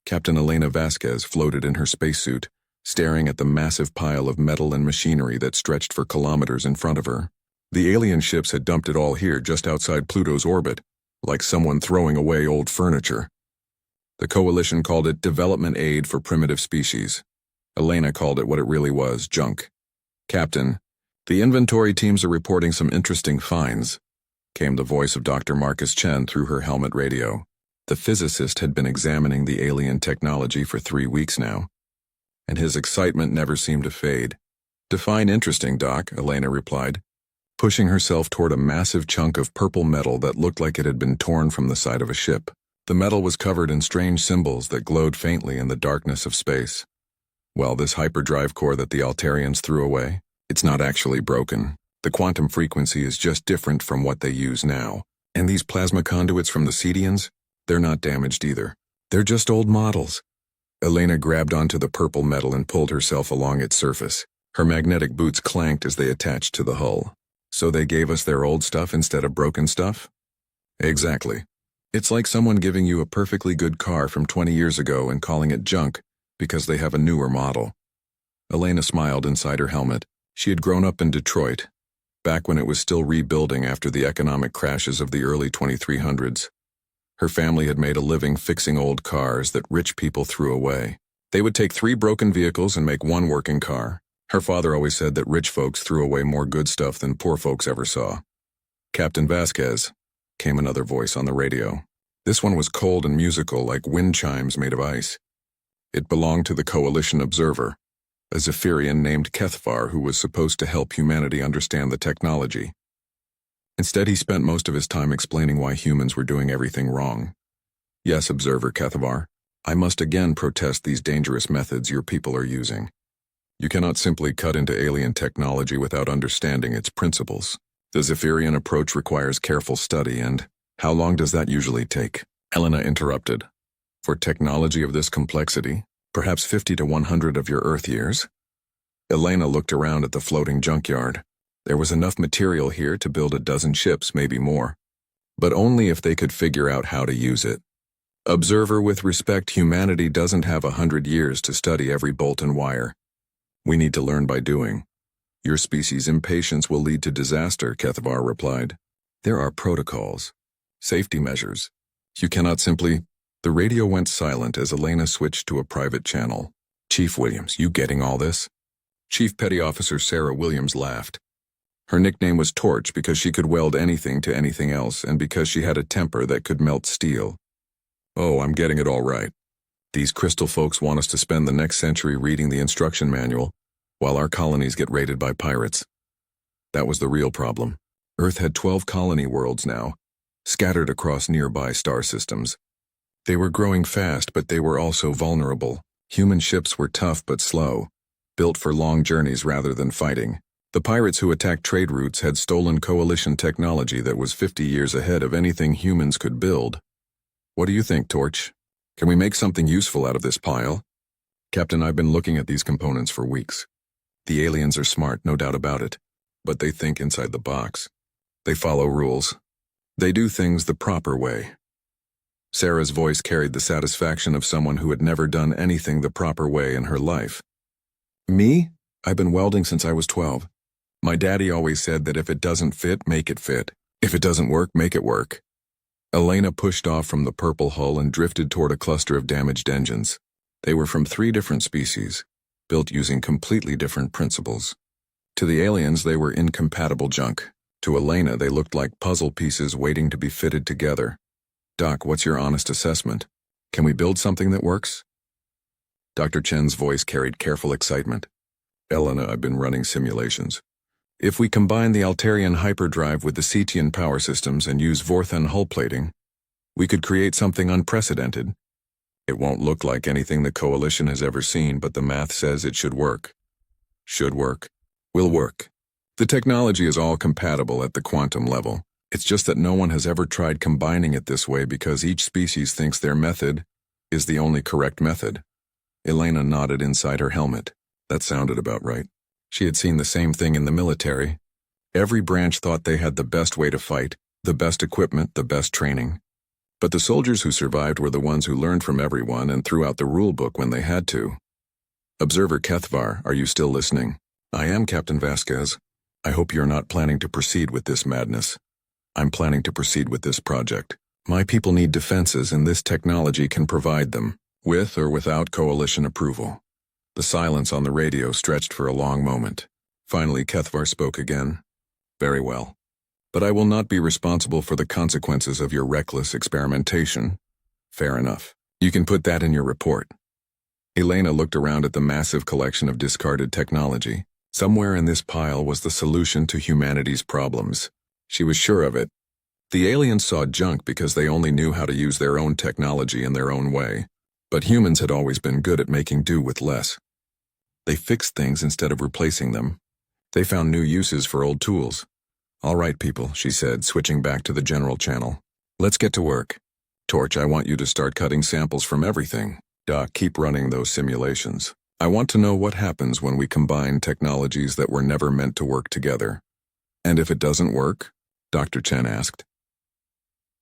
Captain Elena Vasquez floated in her spacesuit, staring at the massive pile of metal and machinery that stretched for kilometers in front of her. The alien ships had dumped it all here just outside Pluto's orbit, like someone throwing away old furniture. The coalition called it development aid for primitive species. Elena called it what it really was, junk. "Captain, the inventory teams are reporting some interesting finds," came the voice of Dr. Marcus Chen through her helmet radio. The physicist had been examining the alien technology for 3 weeks now, and his excitement never seemed to fade. "Define interesting, Doc," Elena replied, pushing herself toward a massive chunk of purple metal that looked like it had been torn from the side of a ship. The metal was covered in strange symbols that glowed faintly in the darkness of space. "Well, this hyperdrive core that the Altarians threw away, it's not actually broken. The quantum frequency is just different from what they use now. And these plasma conduits from the Cedians, they're not damaged either. They're just old models." Elena grabbed onto the purple metal and pulled herself along its surface. Her magnetic boots clanked as they attached to the hull. "So they gave us their old stuff instead of broken stuff?" "Exactly. It's like someone giving you a perfectly good car from 20 years ago and calling it junk because they have a newer model." Elena smiled inside her helmet. She had grown up in Detroit, back when it was still rebuilding after the economic crashes of the early 2300s. Her family had made a living fixing old cars that rich people threw away. They would take 3 broken vehicles and make 1 working car. Her father always said that rich folks threw away more good stuff than poor folks ever saw. "Captain Vasquez," came another voice on the radio. This one was cold and musical, like wind chimes made of ice. It belonged to the Coalition Observer, a Zephyrian named Kethvar who was supposed to help humanity understand the technology. Instead, he spent most of his time explaining why humans were doing everything wrong. "Yes, Observer Kethvar, I must again protest these dangerous methods your people are using. You cannot simply cut into alien technology without understanding its principles. The Zephyrian approach requires careful study, and how long does that usually take?" Elena interrupted. "For technology of this complexity, perhaps 50 to 100 of your Earth years?" Elena looked around at the floating junkyard. There was enough material here to build a dozen ships, maybe more. But only if they could figure out how to use it. "Observer, with respect, humanity doesn't have 100 years to study every bolt and wire. We need to learn by doing. Your species' impatience will lead to disaster," Kethvar replied. "There are protocols, safety measures. You cannot simply—" The radio went silent as Elena switched to a private channel. "Chief Williams, you getting all this?" Chief Petty Officer Sarah Williams laughed. Her nickname was Torch because she could weld anything to anything else and because she had a temper that could melt steel. "Oh, I'm getting it all right. These crystal folks want us to spend the next century reading the instruction manual while our colonies get raided by pirates. That was the real problem. Earth had 12 colony worlds now, scattered across nearby star systems. They were growing fast, but they were also vulnerable. Human ships were tough but slow, built for long journeys rather than fighting. The pirates who attacked trade routes had stolen coalition technology that was 50 years ahead of anything humans could build. What do you think, Torch? Can we make something useful out of this pile?" "Captain, I've been looking at these components for weeks. The aliens are smart, no doubt about it, but they think inside the box. They follow rules. They do things the proper way." Sarah's voice carried the satisfaction of someone who had never done anything the proper way in her life. "Me? I've been welding since I was 12. My daddy always said that if it doesn't fit, make it fit. If it doesn't work, make it work." Elena pushed off from the purple hull and drifted toward a cluster of damaged engines. They were from 3 different species, built using completely different principles. To the aliens, they were incompatible junk. To Elena, they looked like puzzle pieces waiting to be fitted together. "Doc, what's your honest assessment? Can we build something that works?" Dr. Chen's voice carried careful excitement. "Elena, I've been running simulations. If we combine the Altarian hyperdrive with the Cetian power systems and use Vorthan hull plating, we could create something unprecedented. It won't look like anything the Coalition has ever seen, but the math says it should work. Should work. Will work. The technology is all compatible at the quantum level. It's just that no one has ever tried combining it this way because each species thinks their method is the only correct method." Elena nodded inside her helmet. That sounded about right. She had seen the same thing in the military. Every branch thought they had the best way to fight, the best equipment, the best training. But the soldiers who survived were the ones who learned from everyone and threw out the rule book when they had to. Observer Kethvar, are you still listening? I am, Captain Vasquez. I hope you're not planning to proceed with this madness. I'm planning to proceed with this project. My people need defenses, and this technology can provide them, with or without coalition approval. The silence on the radio stretched for a long moment. Finally, Kethvar spoke again. Very well. But I will not be responsible for the consequences of your reckless experimentation. Fair enough. You can put that in your report. Elena looked around at the massive collection of discarded technology. Somewhere in this pile was the solution to humanity's problems. She was sure of it. The aliens saw junk because they only knew how to use their own technology in their own way. But humans had always been good at making do with less. They fixed things instead of replacing them. They found new uses for old tools. All right, people, she said, switching back to the general channel. Let's get to work. Torch, I want you to start cutting samples from everything. Doc, keep running those simulations. I want to know what happens when we combine technologies that were never meant to work together. And if it doesn't work? Dr. Chen asked.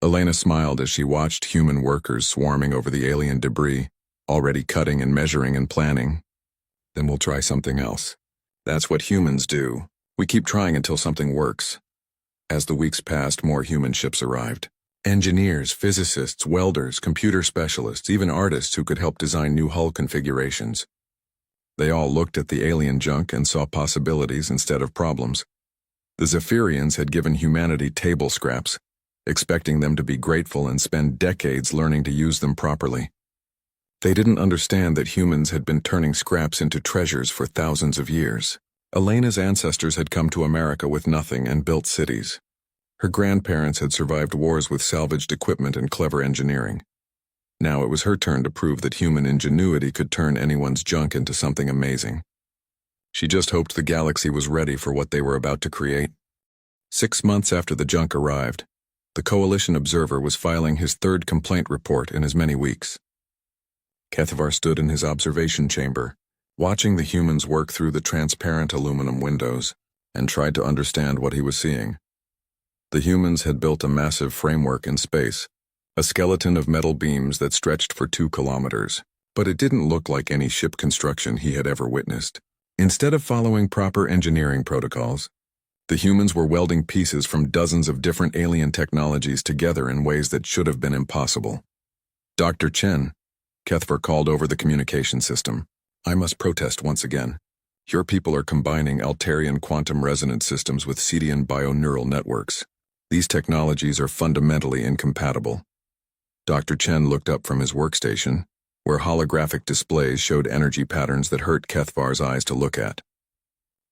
Elena smiled as she watched human workers swarming over the alien debris, already cutting and measuring and planning. Then we'll try something else. That's what humans do. We keep trying until something works. As the weeks passed, more human ships arrived. Engineers, physicists, welders, computer specialists, even artists who could help design new hull configurations. They all looked at the alien junk and saw possibilities instead of problems. The Zephyrians had given humanity table scraps, expecting them to be grateful and spend decades learning to use them properly. They didn't understand that humans had been turning scraps into treasures for thousands of years. Elena's ancestors had come to America with nothing and built cities. Her grandparents had survived wars with salvaged equipment and clever engineering. Now it was her turn to prove that human ingenuity could turn anyone's junk into something amazing. She just hoped the galaxy was ready for what they were about to create. 6 months after the junk arrived, the Coalition observer was filing his third complaint report in as many weeks. Kethvar stood in his observation chamber, watching the humans work through the transparent aluminum windows, and tried to understand what he was seeing. The humans had built a massive framework in space, a skeleton of metal beams that stretched for 2 kilometers, but it didn't look like any ship construction he had ever witnessed. Instead of following proper engineering protocols, the humans were welding pieces from dozens of different alien technologies together in ways that should have been impossible. Dr. Chen, Kethvar called over the communication system. I must protest once again. Your people are combining Altairian quantum resonance systems with Cedian bioneural networks. These technologies are fundamentally incompatible. Dr. Chen looked up from his workstation, where holographic displays showed energy patterns that hurt Kethvar's eyes to look at.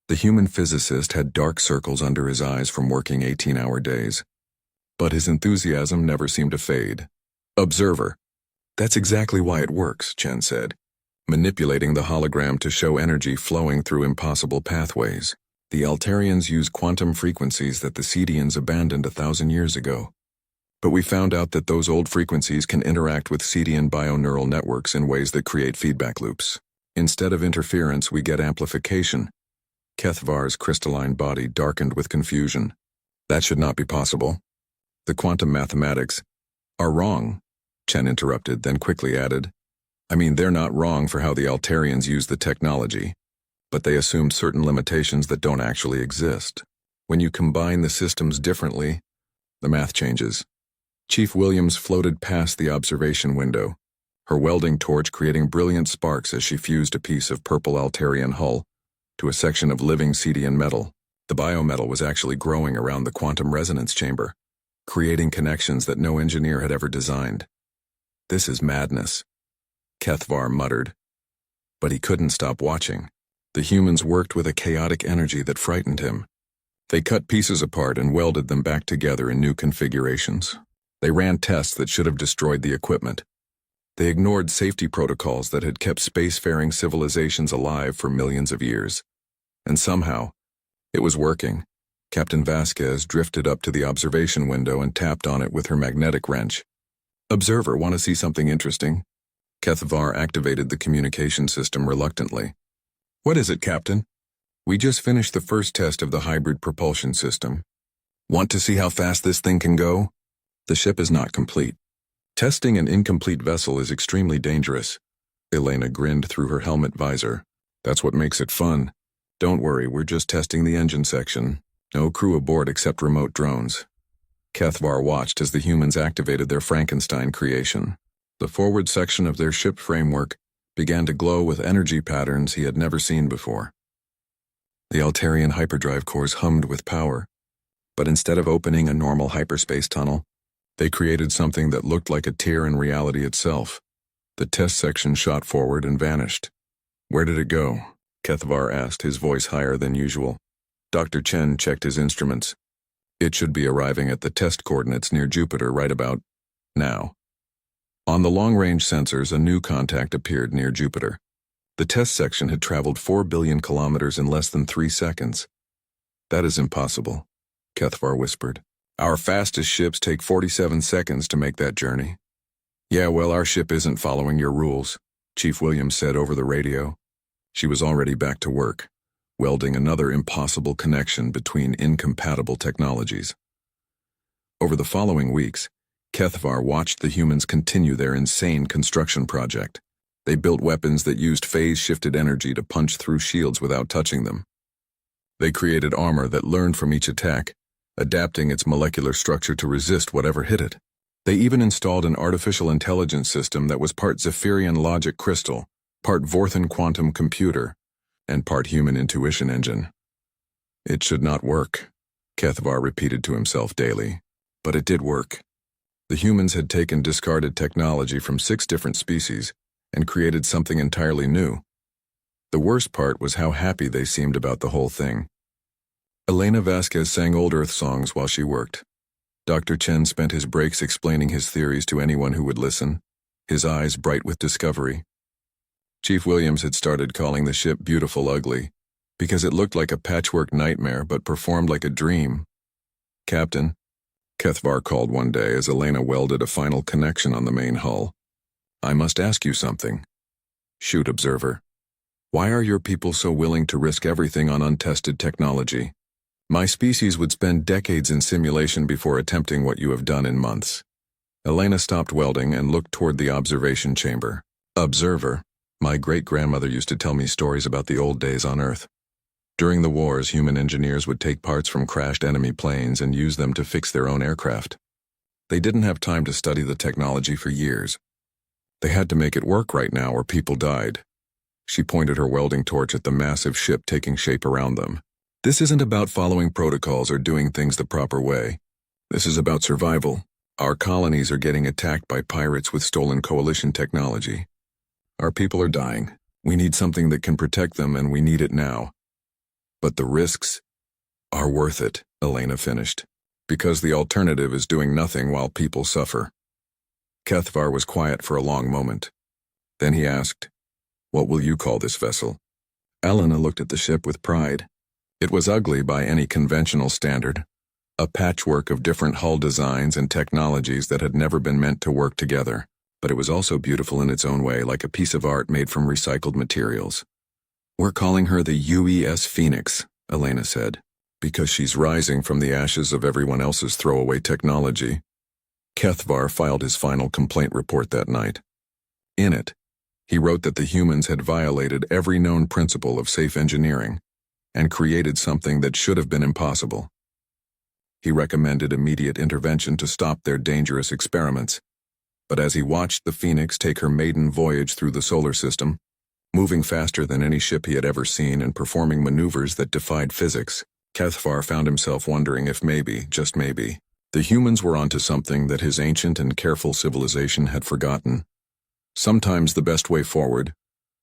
The human physicist had dark circles under his eyes from working 18-hour days. But his enthusiasm never seemed to fade. Observer. That's exactly why it works, Chen said, manipulating the hologram to show energy flowing through impossible pathways. The Altairians use quantum frequencies that the Cedians abandoned 1,000 years ago. But we found out that those old frequencies can interact with Cedian bioneural networks in ways that create feedback loops. Instead of interference, we get amplification. Kethvar's crystalline body darkened with confusion. That should not be possible. The quantum mathematics are wrong, Chen interrupted, then quickly added. I mean, they're not wrong for how the Altairians use the technology, but they assume certain limitations that don't actually exist. When you combine the systems differently, the math changes. Chief Williams floated past the observation window, her welding torch creating brilliant sparks as she fused a piece of purple Altairian hull to a section of living Cedian metal. The biometal was actually growing around the quantum resonance chamber, creating connections that no engineer had ever designed. This is madness, Kethvar muttered. But he couldn't stop watching. The humans worked with a chaotic energy that frightened him. They cut pieces apart and welded them back together in new configurations. They ran tests that should have destroyed the equipment. They ignored safety protocols that had kept spacefaring civilizations alive for millions of years. And somehow, it was working. Captain Vasquez drifted up to the observation window and tapped on it with her magnetic wrench. Observer, want to see something interesting? Kethvar activated the communication system reluctantly. What is it, Captain? We just finished the first test of the hybrid propulsion system. Want to see how fast this thing can go? The ship is not complete. Testing an incomplete vessel is extremely dangerous. Elena grinned through her helmet visor. That's what makes it fun. Don't worry, we're just testing the engine section. No crew aboard except remote drones. Kethvar watched as the humans activated their Frankenstein creation. The forward section of their ship framework began to glow with energy patterns he had never seen before. The Altarian hyperdrive cores hummed with power, but instead of opening a normal hyperspace tunnel, they created something that looked like a tear in reality itself. The test section shot forward and vanished. Where did it go? Kethvar asked, his voice higher than usual. Dr. Chen checked his instruments. It should be arriving at the test coordinates near Jupiter right about now. On the long-range sensors, a new contact appeared near Jupiter. The test section had traveled 4 billion kilometers in less than 3 seconds. That is impossible, Kethvar whispered. Our fastest ships take 47 seconds to make that journey. Yeah, well, our ship isn't following your rules, Chief Williams said over the radio. She was already back to work, welding another impossible connection between incompatible technologies. Over the following weeks, Kethvar watched the humans continue their insane construction project. They built weapons that used phase-shifted energy to punch through shields without touching them. They created armor that learned from each attack, adapting its molecular structure to resist whatever hit it. They even installed an artificial intelligence system that was part Zephyrian logic crystal, part Vorthan quantum computer, and part human intuition engine. It should not work, Kethvar repeated to himself daily. But it did work. The humans had taken discarded technology from 6 different species and created something entirely new. The worst part was how happy they seemed about the whole thing. Elena Vasquez sang old Earth songs while she worked. Dr. Chen spent his breaks explaining his theories to anyone who would listen, his eyes bright with discovery. Chief Williams had started calling the ship Beautiful Ugly, because it looked like a patchwork nightmare but performed like a dream. Captain, Kethvar called one day as Elena welded a final connection on the main hull. I must ask you something. Shoot, Observer. Why are your people so willing to risk everything on untested technology? My species would spend decades in simulation before attempting what you have done in months. Elena stopped welding and looked toward the observation chamber. Observer, my great-grandmother used to tell me stories about the old days on Earth. During the wars, human engineers would take parts from crashed enemy planes and use them to fix their own aircraft. They didn't have time to study the technology for years. They had to make it work right now or people died. She pointed her welding torch at the massive ship taking shape around them. This isn't about following protocols or doing things the proper way. This is about survival. Our colonies are getting attacked by pirates with stolen coalition technology. Our people are dying. We need something that can protect them, and we need it now. But the risks are worth it, Elena finished, because the alternative is doing nothing while people suffer. Kethvar was quiet for a long moment. Then he asked, What will you call this vessel? Elena looked at the ship with pride. It was ugly by any conventional standard, a patchwork of different hull designs and technologies that had never been meant to work together, but it was also beautiful in its own way, like a piece of art made from recycled materials. We're calling her the UES Phoenix, Elena said, because she's rising from the ashes of everyone else's throwaway technology. Kethvar filed his final complaint report that night. In it, he wrote that the humans had violated every known principle of safe engineering and created something that should have been impossible. He recommended immediate intervention to stop their dangerous experiments, but as he watched the Phoenix take her maiden voyage through the solar system, moving faster than any ship he had ever seen and performing maneuvers that defied physics, Kethvar found himself wondering if maybe, just maybe, the humans were onto something that his ancient and careful civilization had forgotten. Sometimes the best way forward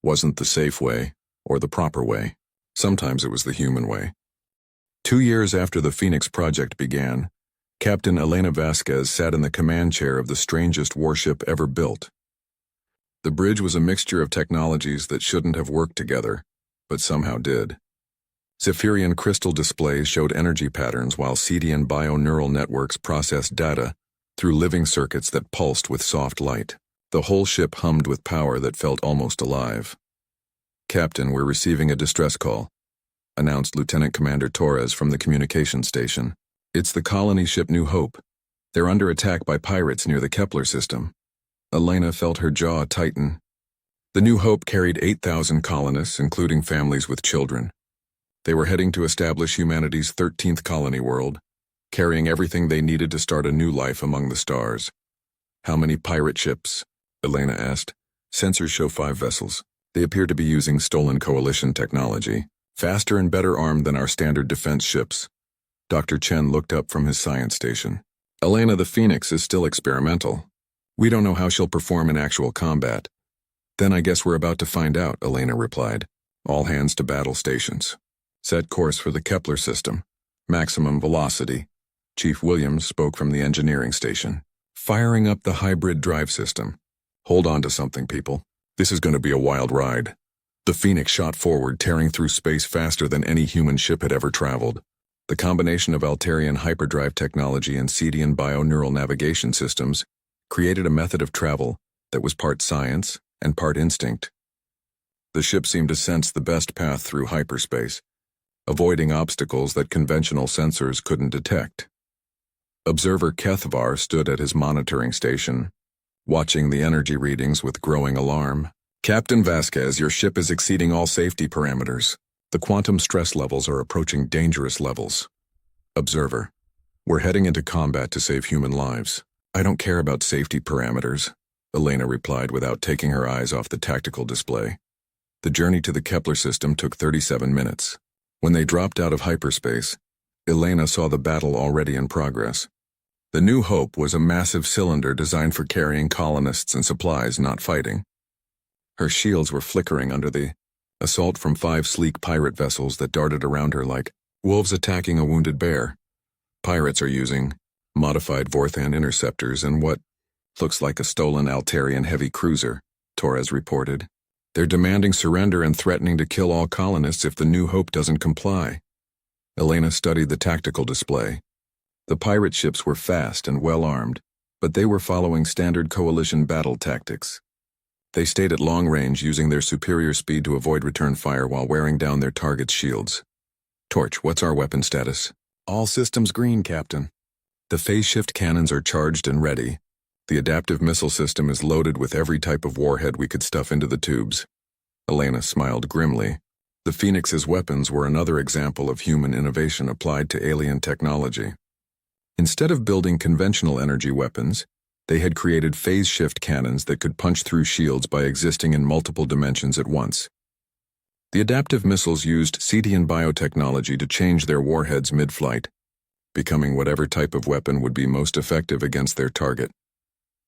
wasn't the safe way or the proper way. Sometimes it was the human way. 2 years after the Phoenix project began, Captain Elena Vasquez sat in the command chair of the strangest warship ever built. The bridge was a mixture of technologies that shouldn't have worked together, but somehow did. Zephyrian crystal displays showed energy patterns while Cedian bio-neural networks processed data through living circuits that pulsed with soft light. The whole ship hummed with power that felt almost alive. Captain, we're receiving a distress call, announced Lieutenant Commander Torres from the communications station. It's the colony ship New Hope. They're under attack by pirates near the Kepler system. Elena felt her jaw tighten. The New Hope carried 8,000 colonists, including families with children. They were heading to establish humanity's 13th colony world, carrying everything they needed to start a new life among the stars. How many pirate ships? Elena asked. Sensors show 5 vessels. They appear to be using stolen coalition technology, faster and better armed than our standard defense ships. Dr. Chen looked up from his science station. Elena, the Phoenix is still experimental. We don't know how she'll perform in actual combat. Then I guess we're about to find out, Elena replied. All hands to battle stations. Set course for the Kepler system. Maximum velocity. Chief Williams spoke from the engineering station. Firing up the hybrid drive system. Hold on to something, people. This is going to be a wild ride. The Phoenix shot forward, tearing through space faster than any human ship had ever traveled. The combination of Altairian hyperdrive technology and Cedian bio-neural navigation systems created a method of travel that was part science and part instinct. The ship seemed to sense the best path through hyperspace, avoiding obstacles that conventional sensors couldn't detect. Observer Kethvar stood at his monitoring station, watching the energy readings with growing alarm. Captain Vasquez, your ship is exceeding all safety parameters. The quantum stress levels are approaching dangerous levels. Observer, we're heading into combat to save human lives. I don't care about safety parameters, Elena replied without taking her eyes off the tactical display. The journey to the Kepler system took 37 minutes. When they dropped out of hyperspace, Elena saw the battle already in progress. The New Hope was a massive cylinder designed for carrying colonists and supplies, not fighting. Her shields were flickering under the assault from 5 sleek pirate vessels that darted around her like wolves attacking a wounded bear. Pirates are using modified Vorthan interceptors and what looks like a stolen Altairian heavy cruiser, Torres reported. They're demanding surrender and threatening to kill all colonists if the New Hope doesn't comply. Elena studied the tactical display. The pirate ships were fast and well armed, but they were following standard coalition battle tactics. They stayed at long range, using their superior speed to avoid return fire while wearing down their target's shields. Torch, what's our weapon status? All systems green, Captain. The phase shift cannons are charged and ready. The adaptive missile system is loaded with every type of warhead we could stuff into the tubes. Elena smiled grimly. The Phoenix's weapons were another example of human innovation applied to alien technology. Instead of building conventional energy weapons, they had created phase shift cannons that could punch through shields by existing in multiple dimensions at once. The adaptive missiles used Cedian biotechnology to change their warheads mid-flight, becoming whatever type of weapon would be most effective against their target.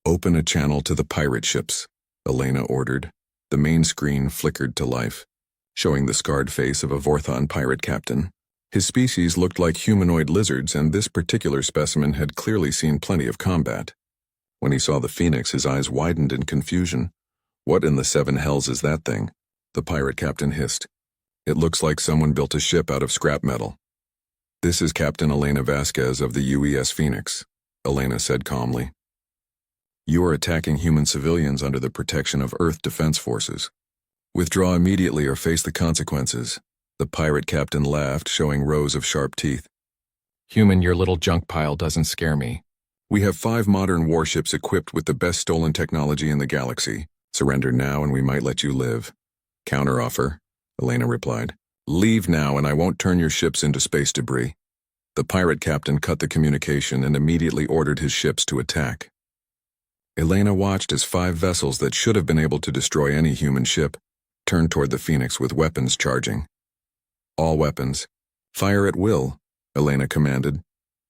Open a channel to the pirate ships, Elena ordered. The main screen flickered to life, showing the scarred face of a Vorthon pirate captain. His species looked like humanoid lizards, and this particular specimen had clearly seen plenty of combat. When he saw the Phoenix, his eyes widened in confusion. What in the 7 hells is that thing? The pirate captain hissed. It looks like someone built a ship out of scrap metal. This is Captain Elena Vasquez of the UES Phoenix, Elena said calmly. You are attacking human civilians under the protection of Earth Defense Forces. Withdraw immediately or face the consequences. The pirate captain laughed, showing rows of sharp teeth. Human, your little junk pile doesn't scare me. We have 5 modern warships equipped with the best stolen technology in the galaxy. Surrender now and we might let you live. Counteroffer, Elena replied. Leave now and I won't turn your ships into space debris. The pirate captain cut the communication and immediately ordered his ships to attack. Elena watched as 5 vessels that should have been able to destroy any human ship turned toward the Phoenix with weapons charging. All weapons. Fire at will, Elena commanded.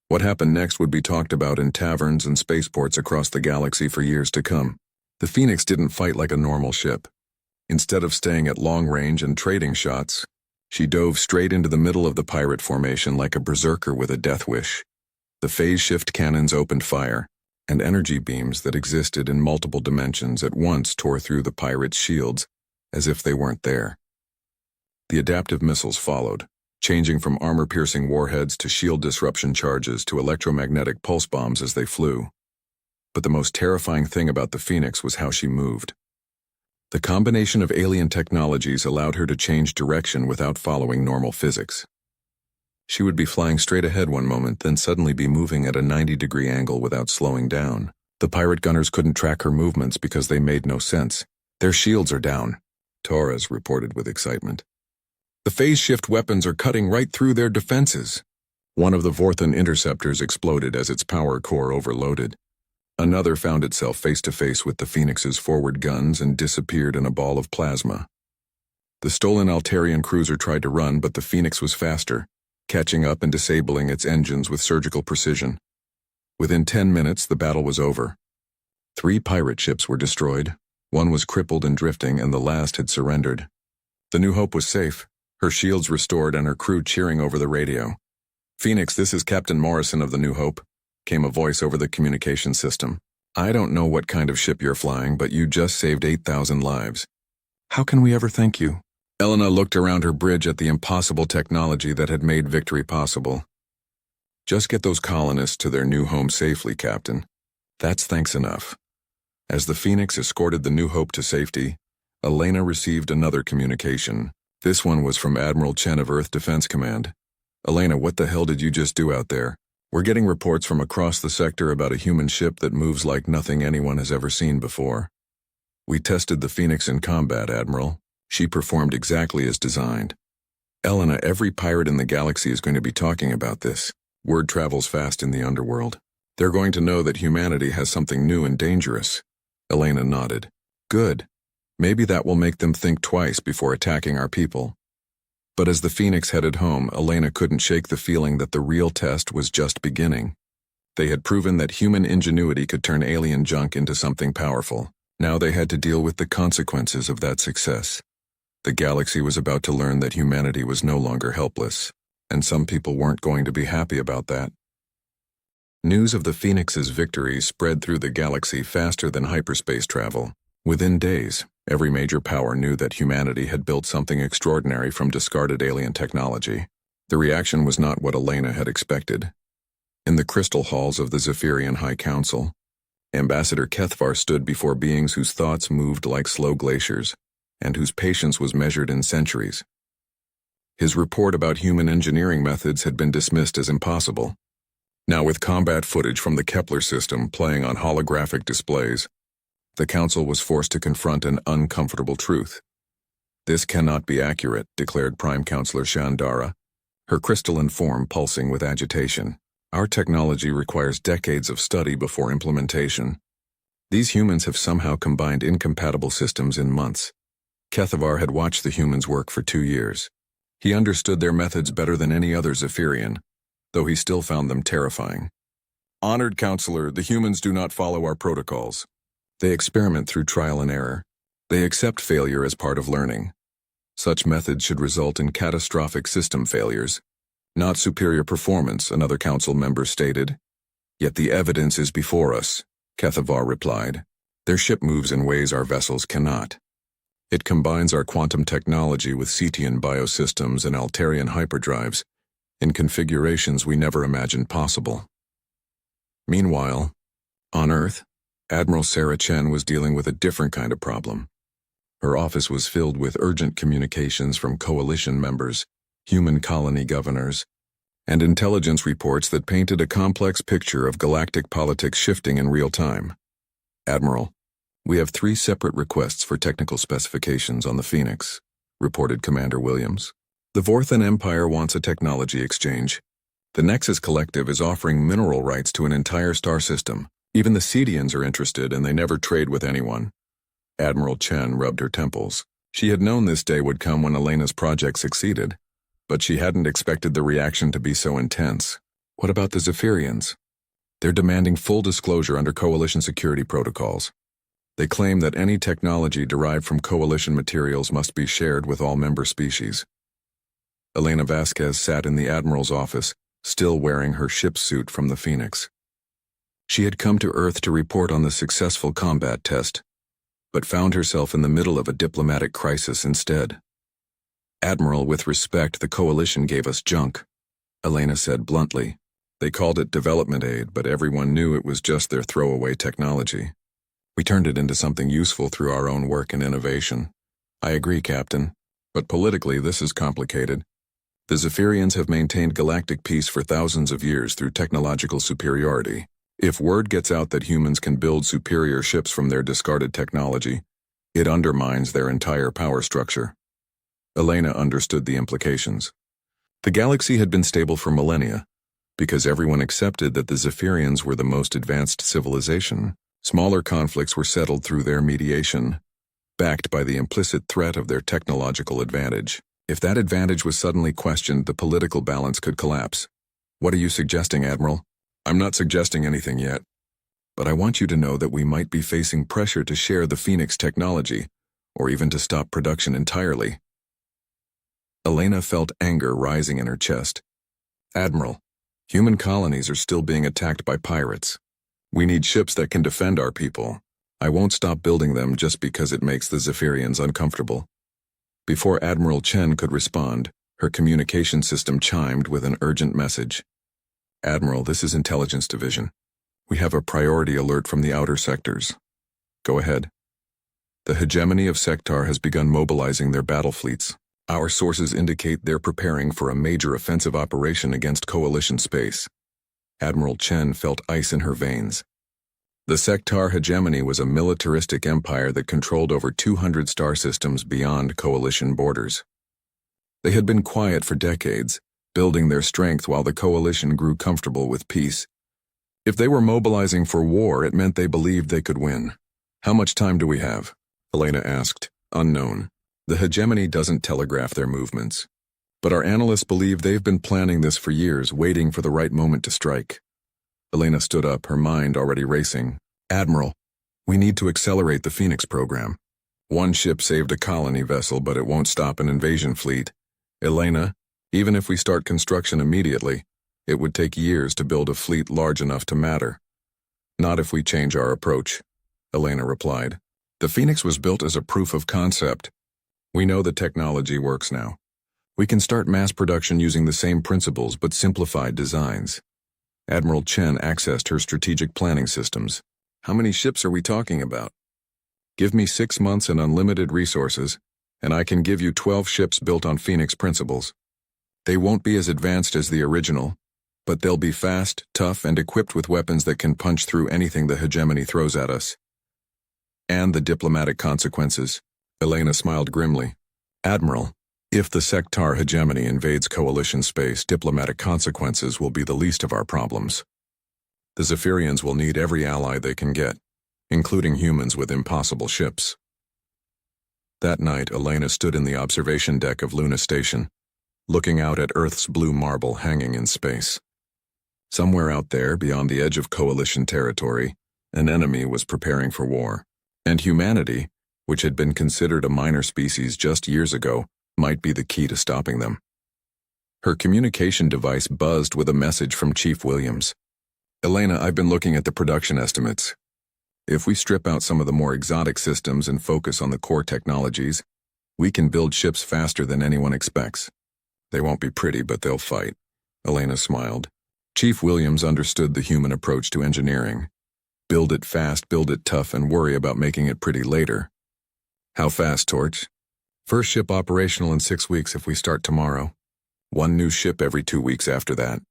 What happened next would be talked about in taverns and spaceports across the galaxy for years to come. The Phoenix didn't fight like a normal ship. Instead of staying at long range and trading shots, she dove straight into the middle of the pirate formation like a berserker with a death wish. The phase shift cannons opened fire, and energy beams that existed in multiple dimensions at once tore through the pirates' shields as if they weren't there. The adaptive missiles followed, changing from armor-piercing warheads to shield disruption charges to electromagnetic pulse bombs as they flew. But the most terrifying thing about the Phoenix was how she moved. The combination of alien technologies allowed her to change direction without following normal physics. She would be flying straight ahead one moment, then suddenly be moving at a 90-degree angle without slowing down. The pirate gunners couldn't track her movements because they made no sense. Their shields are down, Torres reported with excitement. The phase-shift weapons are cutting right through their defenses. One of the Vorthan interceptors exploded as its power core overloaded. Another found itself face-to-face with the Phoenix's forward guns and disappeared in a ball of plasma. The stolen Altarian cruiser tried to run, but the Phoenix was faster, catching up and disabling its engines with surgical precision. Within 10 minutes, the battle was over. 3 pirate ships were destroyed, one was crippled and drifting, and the last had surrendered. The New Hope was safe, her shields restored and her crew cheering over the radio. "Phoenix, this is Captain Morrison of the New Hope," came a voice over the communication system. "I don't know what kind of ship you're flying, but you just saved 8,000 lives. How can we ever thank you?" Elena looked around her bridge at the impossible technology that had made victory possible. "Just get those colonists to their new home safely, Captain. That's thanks enough." As the Phoenix escorted the New Hope to safety, Elena received another communication. This one was from Admiral Chen of Earth Defense Command. "Elena, what the hell did you just do out there? We're getting reports from across the sector about a human ship that moves like nothing anyone has ever seen before." "We tested the Phoenix in combat, Admiral. She performed exactly as designed." "Elena, every pirate in the galaxy is going to be talking about this. Word travels fast in the underworld. They're going to know that humanity has something new and dangerous." Elena nodded. "Good. Maybe that will make them think twice before attacking our people." But as the Phoenix headed home, Elena couldn't shake the feeling that the real test was just beginning. They had proven that human ingenuity could turn alien junk into something powerful. Now they had to deal with the consequences of that success. The galaxy was about to learn that humanity was no longer helpless, and some people weren't going to be happy about that. News of the Phoenix's victory spread through the galaxy faster than hyperspace travel. Within days, every major power knew that humanity had built something extraordinary from discarded alien technology. The reaction was not what Elena had expected. In the crystal halls of the Zephyrian High Council, Ambassador Kethvar stood before beings whose thoughts moved like slow glaciers, and whose patience was measured in centuries. His report about human engineering methods had been dismissed as impossible. Now, with combat footage from the Kepler system playing on holographic displays, the Council was forced to confront an uncomfortable truth. "This cannot be accurate," declared Prime Counselor Shandara, her crystalline form pulsing with agitation. "Our technology requires decades of study before implementation. These humans have somehow combined incompatible systems in months." Kethavar had watched the humans work for 2 years. He understood their methods better than any other Zephyrian, though he still found them terrifying. "Honored Counselor, the humans do not follow our protocols. They experiment through trial and error. They accept failure as part of learning. Such methods should result in catastrophic system failures, not superior performance," another council member stated. "Yet the evidence is before us," Kethavar replied. "Their ship moves in ways our vessels cannot. It combines our quantum technology with Cetian biosystems and Altarian hyperdrives in configurations we never imagined possible." Meanwhile, on Earth, Admiral Sarah Chen was dealing with a different kind of problem. Her office was filled with urgent communications from coalition members, human colony governors, and intelligence reports that painted a complex picture of galactic politics shifting in real time. "Admiral, we have 3 separate requests for technical specifications on the Phoenix," reported Commander Williams. "The Vorthan Empire wants a technology exchange. The Nexus Collective is offering mineral rights to an entire star system. Even the Cetians are interested, and they never trade with anyone." Admiral Chen rubbed her temples. She had known this day would come when Elena's project succeeded, but she hadn't expected the reaction to be so intense. "What about the Zephyrians?" "They're demanding full disclosure under Coalition security protocols. They claim that any technology derived from Coalition materials must be shared with all member species." Elena Vasquez sat in the Admiral's office, still wearing her ship's suit from the Phoenix. She had come to Earth to report on the successful combat test, but found herself in the middle of a diplomatic crisis instead. "Admiral, with respect, the Coalition gave us junk," Elena said bluntly. "They called it development aid, but everyone knew it was just their throwaway technology. We turned it into something useful through our own work and innovation." "I agree, Captain, but politically this is complicated. The Zephyrians have maintained galactic peace for thousands of years through technological superiority. If word gets out that humans can build superior ships from their discarded technology, it undermines their entire power structure. Elena understood the implications. The galaxy had been stable for millennia, because everyone accepted that the Zephyrians were the most advanced civilization. Smaller conflicts were settled through their mediation, backed by the implicit threat of their technological advantage. If that advantage was suddenly questioned, the political balance could collapse. What are you suggesting, Admiral? I'm not suggesting anything yet, but I want you to know that we might be facing pressure to share the Phoenix technology, or even to stop production entirely. Elena felt anger rising in her chest. Admiral, human colonies are still being attacked by pirates. We need ships that can defend our people. I won't stop building them just because it makes the Zephyrians uncomfortable. Before Admiral Chen could respond, her communication system chimed with an urgent message. Admiral, this is Intelligence Division. We have a priority alert from the outer sectors. Go ahead. The hegemony of Sector has begun mobilizing their battle fleets. Our sources indicate they're preparing for a major offensive operation against Coalition space. Admiral Chen felt ice in her veins. The Sector hegemony was a militaristic empire that controlled over 200 star systems beyond Coalition borders. They had been quiet for decades, building their strength while the Coalition grew comfortable with peace. If they were mobilizing for war, it meant they believed they could win. How much time do we have? Elena asked, unknown. The hegemony doesn't telegraph their movements. But our analysts believe they've been planning this for years, waiting for the right moment to strike. Elena stood up, her mind already racing. Admiral, we need to accelerate the Phoenix program. One ship saved a colony vessel, but it won't stop an invasion fleet. Elena, even if we start construction immediately, it would take years to build a fleet large enough to matter. Not if we change our approach, Elena replied. The Phoenix was built as a proof of concept. We know the technology works now. We can start mass production using the same principles but simplified designs. Admiral Chen accessed her strategic planning systems. How many ships are we talking about? Give me 6 months and unlimited resources, and I can give you 12 ships built on Phoenix principles. They won't be as advanced as the original, but they'll be fast, tough, and equipped with weapons that can punch through anything the hegemony throws at us. And the diplomatic consequences. Elena smiled grimly. Admiral, if the Sector hegemony invades Coalition space, diplomatic consequences will be the least of our problems. The Zephyrians will need every ally they can get, including humans with impossible ships. That night, Elena stood in the observation deck of Luna Station, looking out at Earth's blue marble hanging in space. Somewhere out there, beyond the edge of Coalition territory, an enemy was preparing for war, and humanity, which had been considered a minor species just years ago, might be the key to stopping them. Her communication device buzzed with a message from Chief Williams. Elena, I've been looking at the production estimates. If we strip out some of the more exotic systems and focus on the core technologies, we can build ships faster than anyone expects. They won't be pretty, but they'll fight. Elena smiled. Chief Williams understood the human approach to engineering. Build it fast, build it tough, and worry about making it pretty later. How fast, Torch? First ship operational in 6 weeks if we start tomorrow. 1 new ship every 2 weeks after that.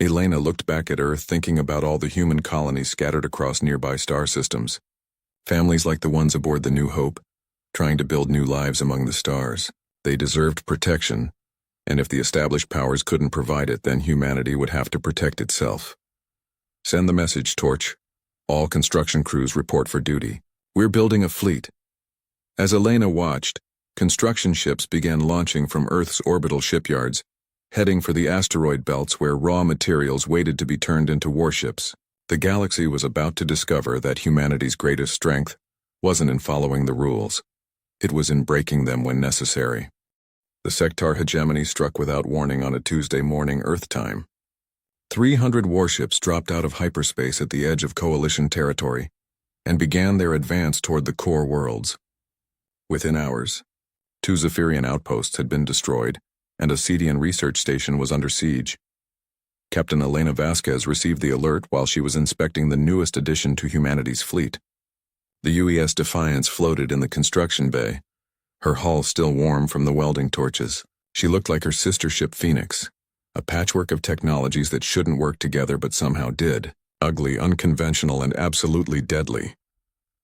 Elena looked back at Earth, thinking about all the human colonies scattered across nearby star systems. Families like the ones aboard the New Hope, trying to build new lives among the stars. They deserved protection, and if the established powers couldn't provide it, then humanity would have to protect itself. Send the message, Torch. All construction crews report for duty. We're building a fleet. As Elena watched, construction ships began launching from Earth's orbital shipyards, heading for the asteroid belts where raw materials waited to be turned into warships. The galaxy was about to discover that humanity's greatest strength wasn't in following the rules. It was in breaking them when necessary. The Sector hegemony struck without warning on a Tuesday morning Earth time. 300 warships dropped out of hyperspace at the edge of Coalition territory and began their advance toward the core worlds. Within hours, 2 Zephyrian outposts had been destroyed, and a Cedian research station was under siege. Captain Elena Vasquez received the alert while she was inspecting the newest addition to humanity's fleet. The UES Defiance floated in the construction bay, her hull still warm from the welding torches. She looked like her sister ship Phoenix, a patchwork of technologies that shouldn't work together but somehow did. Ugly, unconventional, and absolutely deadly.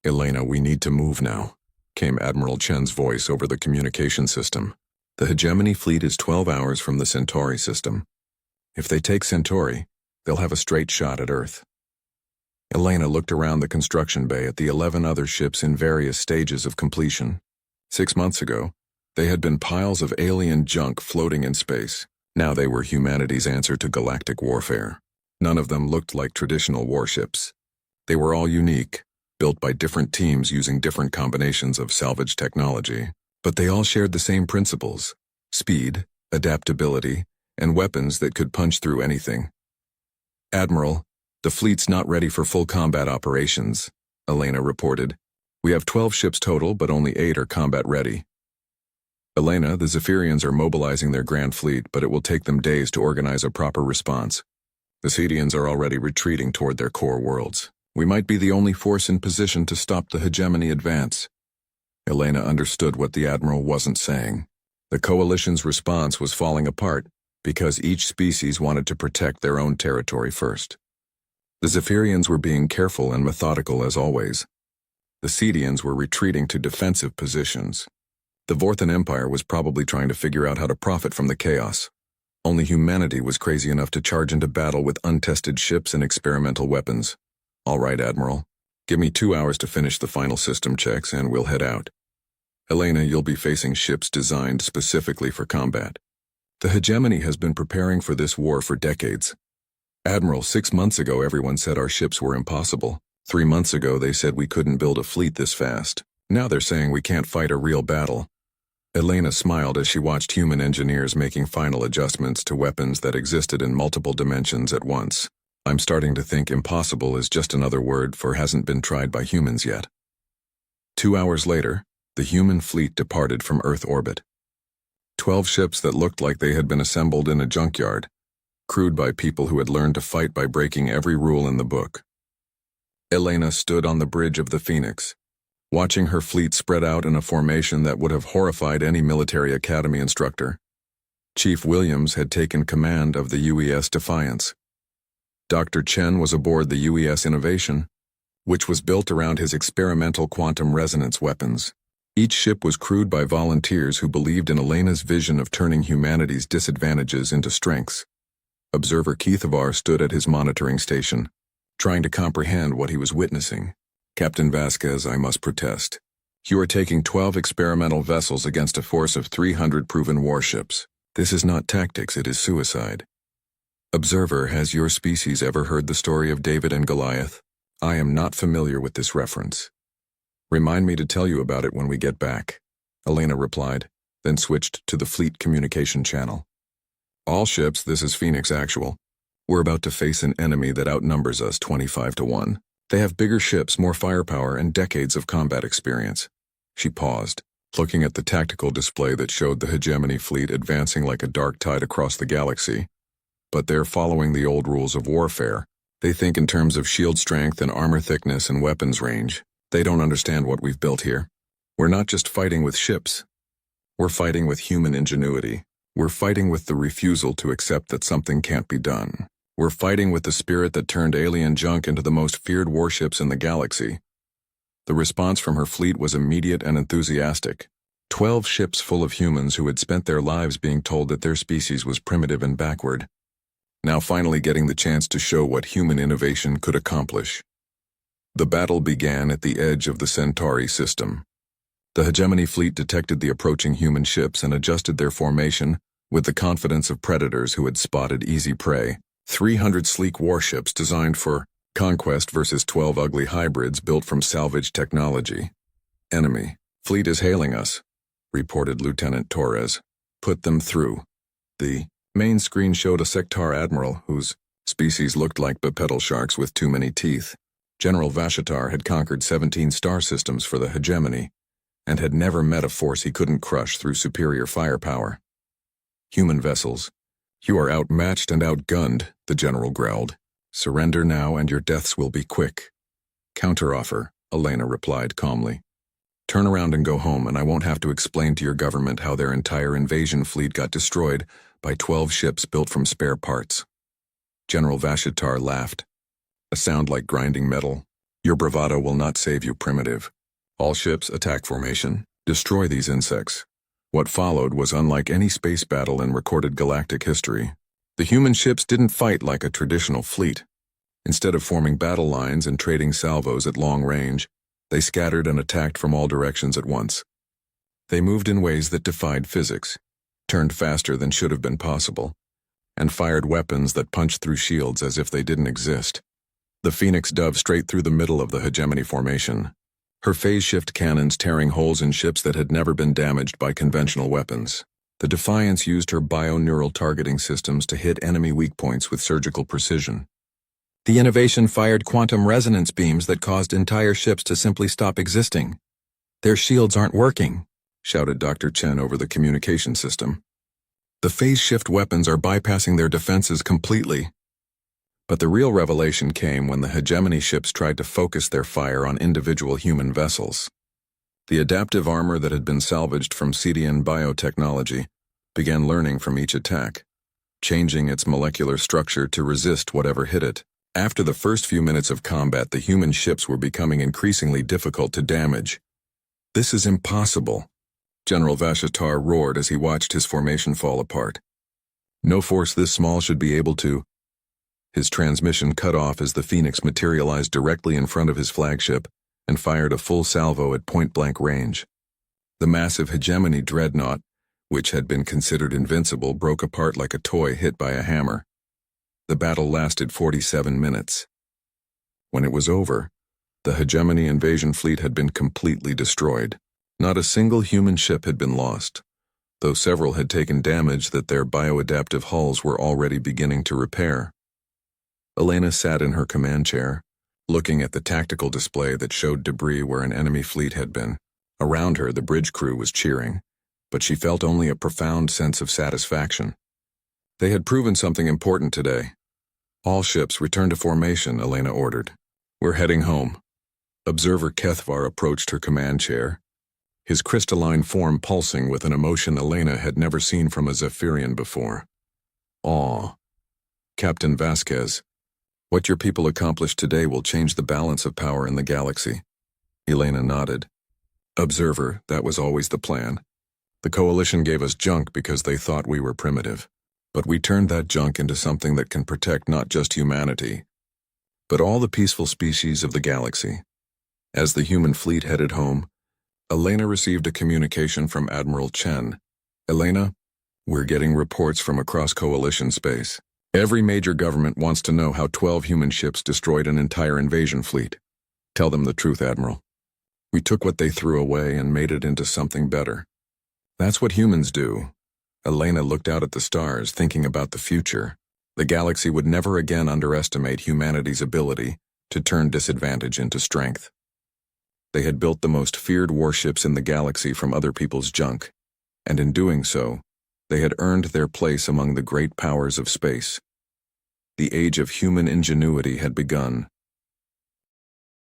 Elena, we need to move now, came Admiral Chen's voice over the communication system. The hegemony fleet is 12 hours from the Centauri system. If they take Centauri, they'll have a straight shot at Earth. Elena looked around the construction bay at the 11 other ships in various stages of completion. 6 months ago, they had been piles of alien junk floating in space. Now they were humanity's answer to galactic warfare. None of them looked like traditional warships. They were all unique, built by different teams using different combinations of salvage technology. But they all shared the same principles: speed, adaptability, and weapons that could punch through anything. Admiral, the fleet's not ready for full combat operations, Elena reported. We have 12 ships total, but only 8 are combat ready. Elena, the Zephyrians are mobilizing their grand fleet, but it will take them days to organize a proper response. The Cetians are already retreating toward their core worlds. We might be the only force in position to stop the hegemony advance. Elena understood what the Admiral wasn't saying. The Coalition's response was falling apart because each species wanted to protect their own territory first. The Zephyrians were being careful and methodical as always. The Cetians were retreating to defensive positions. The Vorthan Empire was probably trying to figure out how to profit from the chaos. Only humanity was crazy enough to charge into battle with untested ships and experimental weapons. All right, Admiral. Give me 2 hours to finish the final system checks and we'll head out. Elena, you'll be facing ships designed specifically for combat. The hegemony has been preparing for this war for decades. Admiral, 6 months ago everyone said our ships were impossible. 3 months ago they said we couldn't build a fleet this fast. Now they're saying we can't fight a real battle. Elena smiled as she watched human engineers making final adjustments to weapons that existed in multiple dimensions at once. I'm starting to think impossible is just another word for hasn't been tried by humans yet. 2 hours later, the human fleet departed from Earth orbit. 12 ships that looked like they had been assembled in a junkyard, crewed by people who had learned to fight by breaking every rule in the book. Elena stood on the bridge of the Phoenix, watching her fleet spread out in a formation that would have horrified any military academy instructor. Chief Williams had taken command of the UES Defiance. Dr. Chen was aboard the UES Innovation, which was built around his experimental quantum resonance weapons. Each ship was crewed by volunteers who believed in Elena's vision of turning humanity's disadvantages into strengths. Observer Keithavar stood at his monitoring station, trying to comprehend what he was witnessing. Captain Vasquez, I must protest. You are taking 12 experimental vessels against a force of 300 proven warships. This is not tactics, it is suicide. Observer, has your species ever heard the story of David and Goliath? I am not familiar with this reference. Remind me to tell you about it when we get back, Elena replied, then switched to the fleet communication channel. All ships, this is Phoenix Actual. We're about to face an enemy that outnumbers us 25-1. They have bigger ships, more firepower, and decades of combat experience. She paused, looking at the tactical display that showed the hegemony fleet advancing like a dark tide across the galaxy. But they're following the old rules of warfare. They think in terms of shield strength and armor thickness and weapons range. They don't understand what we've built here. We're not just fighting with ships. We're fighting with human ingenuity. We're fighting with the refusal to accept that something can't be done. We're fighting with the spirit that turned alien junk into the most feared warships in the galaxy. The response from her fleet was immediate and enthusiastic. 12 ships full of humans who had spent their lives being told that their species was primitive and backward. Now finally getting the chance to show what human innovation could accomplish. The battle began at the edge of the Centauri system. The hegemony fleet detected the approaching human ships and adjusted their formation with the confidence of predators who had spotted easy prey. 300 sleek warships designed for conquest versus 12 ugly hybrids built from salvage technology. Enemy fleet is hailing us, reported Lieutenant Torres. Put them through. The main screen showed a Sectar admiral whose species looked like bipedal sharks with too many teeth. General Vashitar had conquered 17 star systems for the hegemony and had never met a force he couldn't crush through superior firepower. Human vessels. You are outmatched and outgunned, the general growled. Surrender now and your deaths will be quick. Counteroffer, Elena replied calmly. Turn around and go home and I won't have to explain to your government how their entire invasion fleet got destroyed by 12 ships built from spare parts. General Vashitar laughed. a sound like grinding metal. Your bravado will not save you, primitive. All ships, attack formation. Destroy these insects. What followed was unlike any space battle in recorded galactic history. The human ships didn't fight like a traditional fleet. Instead of forming battle lines and trading salvos at long range, they scattered and attacked from all directions at once. They moved in ways that defied physics, turned faster than should have been possible, and fired weapons that punched through shields as if they didn't exist. The Phoenix dove straight through the middle of the hegemony formation, her phase-shift cannons tearing holes in ships that had never been damaged by conventional weapons. The Defiance used her bio-neural targeting systems to hit enemy weak points with surgical precision. The Innovation fired quantum resonance beams that caused entire ships to simply stop existing. "Their shields aren't working," shouted Dr. Chen over the communication system. "The phase-shift weapons are bypassing their defenses completely." But the real revelation came when the hegemony ships tried to focus their fire on individual human vessels. The adaptive armor that had been salvaged from CDN biotechnology began learning from each attack, changing its molecular structure to resist whatever hit it. After the first few minutes of combat, the human ships were becoming increasingly difficult to damage. "This is impossible," General Vashatar roared as he watched his formation fall apart. "No force this small should be able to—" His transmission cut off as the Phoenix materialized directly in front of his flagship and fired a full salvo at point-blank range. The massive hegemony dreadnought, which had been considered invincible, broke apart like a toy hit by a hammer. The battle lasted 47 minutes. When it was over, the hegemony invasion fleet had been completely destroyed. Not a single human ship had been lost, though several had taken damage that their bioadaptive hulls were already beginning to repair. Elena sat in her command chair, looking at the tactical display that showed debris where an enemy fleet had been. Around her, the bridge crew was cheering, but she felt only a profound sense of satisfaction. They had proven something important today. "All ships return to formation," Elena ordered. "We're heading home." Observer Kethvar approached her command chair, his crystalline form pulsing with an emotion Elena had never seen from a Zephyrian before. "Aw. Captain Vasquez, what your people accomplished today will change the balance of power in the galaxy." Elena nodded. "Observer, that was always the plan. The Coalition gave us junk because they thought we were primitive. But we turned that junk into something that can protect not just humanity, but all the peaceful species of the galaxy." As the human fleet headed home, Elena received a communication from Admiral Chen. "Elena, we're getting reports from across Coalition space. Every major government wants to know how 12 human ships destroyed an entire invasion fleet. Tell them the truth, Admiral. We took what they threw away and made it into something better. That's what humans do." Elena looked out at the stars, thinking about the future. The galaxy would never again underestimate humanity's ability to turn disadvantage into strength. They had built the most feared warships in the galaxy from other people's junk, and in doing so, they had earned their place among the great powers of space. The age of human ingenuity had begun,